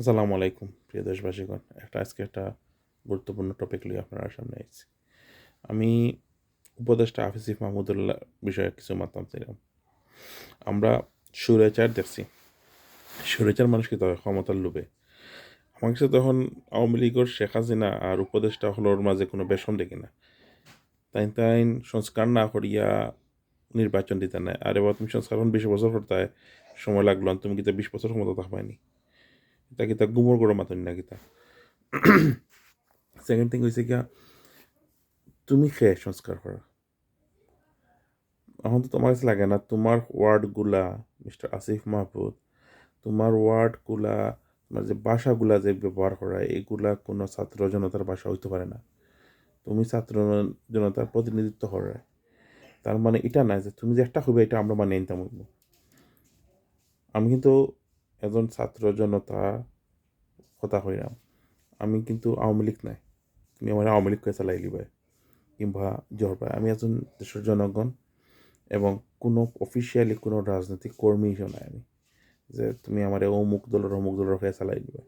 আসসালামু আলাইকুম প্রিয় দেশবাসীগণ। আজকে একটা গুরুত্বপূর্ণ টপিক নিয়ে আপনার সামনে এসেছি। আমি উপদেষ্টা আসিফ মাহমুদুল্লাহ বিষয়ে কিছু মতামত দিলাম। আমরা স্বৈরাচার দেখছি। স্বৈরাচার মানুষ কি তবে ক্ষমতার লোভে। আমার কাছে তখন আওয়ামী লীগের শেখ হাসিনা আর উপদেষ্টা হলোর মাঝে কোনো বেশম দেখি না। তাই সংস্কার না করিয়া নির্বাচন দিতে নেয়। আর এবার তুমি সংস্কার 20 বছর করতে সময় লাগলো, তুমি কিন্তু 20 বছর ক্ষমতা থাকবাইনি। তা কিতা গুমর গরম মাতন না কিতা। সেকেন্ড থিং হয়েছে গিয়া, তুমি খেয়ে সংস্কার করা। এখন তো তোমার কাছে লাগে না তোমার ওয়ার্ডগুলা, মিস্টার আসিফ মাহমুদ, তোমার ওয়ার্ডগুলা, তোমার যে ভাষাগুলা যে ব্যবহার করা, এগুলা কোনো ছাত্র জনতার ভাষা হইতে পারে না। তুমি ছাত্র জনতার প্রতিনিধিত্ব করে। তার মানে এটা না যে তুমি যে একটা হবে এটা আমরা মানে নিতাম হইব। আমি কিন্তু একজন ছাত্র জনতা কথা কইলাম। আমি কিন্তু আওয়ামী লীগ নাই। তুমি আমার আওয়ামী লীগ কে চালাই লিবে কিংবা জোর পায়। আমি একজন দেশের জনগণ এবং কোনো অফিসিয়ালি কোনো রাজনৈতিক কর্মী হিসেবে নাই আমি, যে তুমি আমার অমুক দলের হয়ে চালাই দিবে।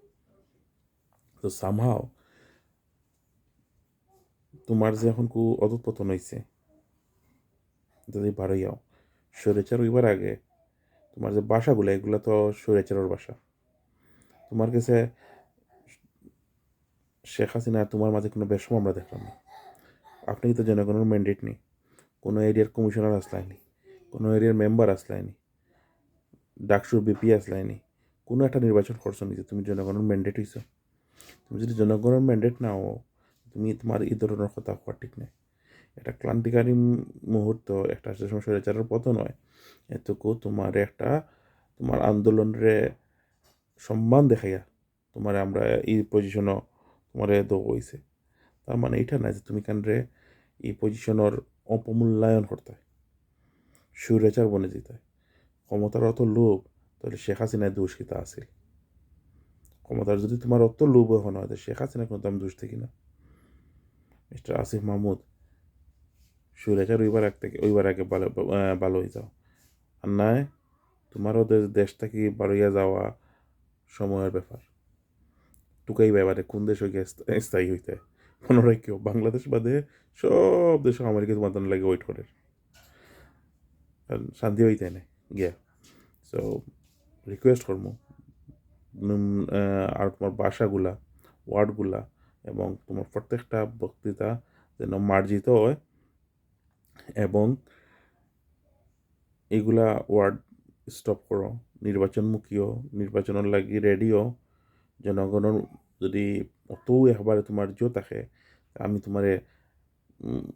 তো সামহাও তোমার যে এখন অধঃপতন হয়েছে, যদি বারোইয়াও স্বৈরাচার হইবার আগে তোমার যে বাসাগুলো, এগুলো তো স্বৈরাচারের বাসা। তোমার কাছে শেখ হাসিনা আর তোমার মাঝে কোনো বেশম আমরা দেখলাম না। আপনি তো জনগণের ম্যান্ডেট নেই, কোনো এরিয়ার কমিশনার আসলাইনি, কোনো এরিয়ার মেম্বার আসলাইনি, ডাকসুর বিপি আসলাইনি, কোনো একটা নির্বাচন করছো নি যে তুমি জনগণের ম্যান্ডেট হইছো। তুমি যদি জনগণের ম্যান্ডেট নাও, তুমি তোমার এই ধরনের কথা হওয়া ঠিক নেই। একটা ক্লান্তিকারী মুহূর্ত, একটা যে সময় স্বৈরাচারের পতন হয়, এতটুকু তোমার আন্দোলনের সম্মান দেখাইয়া তোমার আমরা এই পজিশনও তোমার দেওয়া হয়েছে। তার মানে এটা না যে তুমি কেন্দ্রে এই পজিশনের অপমূল্যায়ন করতে স্বৈরাচার বনে যেতে ক্ষমতার অত লোভ, তাহলে শেখ হাসিনায় দোষ কিতা আছিল। ক্ষমতার যদি তোমার অত লোভ এখন হয়, শেখ হাসিনা কিন্তু আমি দোষ দেখি না। মিস্টার আসিফ মাহমুদ, স্বৈরাচার ওইবার আগে ভালো হয়ে যাও। আর নয়, তোমারও দেশ থেকে বাড়িয়া যাওয়া সময়ের ব্যাপার। টুকাই ব্যাপারে কোন দেশ হয়ে স্থায়ী হইতে মনে রাখিও, বাংলাদেশ বাদে সব দেশ আমেরিকা তোমার লাগে ওয়েট করে, শান্তি হইতে নেই গিয়া। সো রিকোয়েস্ট করবো, আর তোমার ভাষাগুলা, ওয়ার্ডগুলা এবং তোমার প্রত্যেকটা বক্তৃতা যেন মার্জিত হয় এবং এগুলা ওয়ার্ড স্টপ করো। নির্বাচনমুখীও, নির্বাচনের লাগি রেডিও। জনগণের যদি অতও একবারে তোমার জো থাকে, আমি তোমারে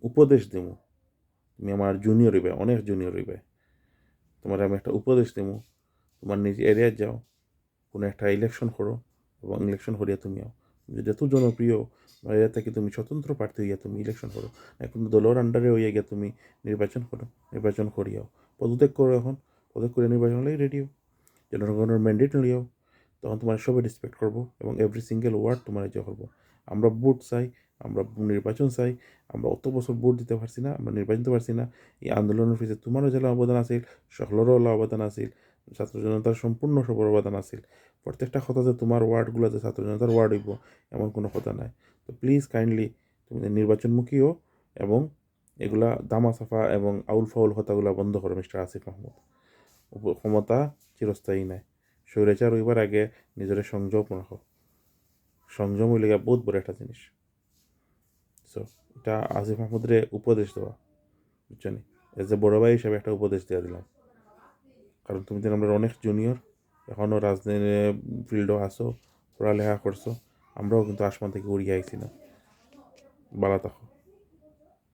উপদেশ দেবো। তুমি আমার জুনিয়র হইবে, অনেক জুনিয়র হইবে। তোমার আমি একটা উপদেশ দেবো, তোমার নিজ এরিয়ায় যাও, কোনো একটা ইলেকশন করো এবং ইলেকশন করিয়া তুমিও যদি এত জনপ্রিয় এরিয়া থেকে তুমি স্বতন্ত্র প্রার্থী হইয়া তুমি ইলেকশন করো, এখন দলের আন্ডারে হইয়া গিয়া তুমি নির্বাচন করো, নির্বাচন করিয়াও পদত্যাগ করো। এখন পদত্যাগ করে নির্বাচন হলেই রেডিও, জনগণের ম্যান্ডেট নিয়েও, তখন তোমার সবাই রেসপেক্ট করবো এবং এভরি সিঙ্গেল ওয়ার্ড তোমার যে করবো। আমরা ভোট চাই, আমরা নির্বাচন চাই। আমরা অত বছর ভোট দিতে পারছি না, আমরা নির্বাচন দিতে পারছি না। এই আন্দোলনের পিছিয়ে তোমারও যেন অবদান আছিল, সকলেরও অবদান আছিল, ছাত্র জনতার সম্পূর্ণ সবার অবদান আছিল। প্রত্যেকটা কথা যে তোমার ওয়ার্ডগুলো যে ছাত্র জনতার ওয়ার্ড হইব এমন কোনো কথা নাই। তো প্লিজ কাইন্ডলি তুমি নির্বাচনমুখী হও এবং এগুলা দামাসাফা এবং আউল ফাউল কথাগুলো বন্ধ করো। মিস্টার আসিফ মাহমুদ, ক্ষমতা চিরস্থায়ী নাই। স্বৈরাচার হইবার আগে নিজের সংযম রাখো। সংযম হইলে বহুত বড় একটা জিনিস। সো এটা আসিফ মাহমুদরে উপদেশ দেওয়া, বুঝছো নি? এজ এ বড় ভাই হিসাবে একটা উপদেশ দিয়ে দিলাম, কারণ তুমি তো আমরা অনেক জুনিয়র, এখনও রাজনীতি ফিল্ডও আসো, পড়ালেখা করছো। আমরাও কিন্তু আসমান থেকে উড়িয়ে আইছি না। বালা থাকো।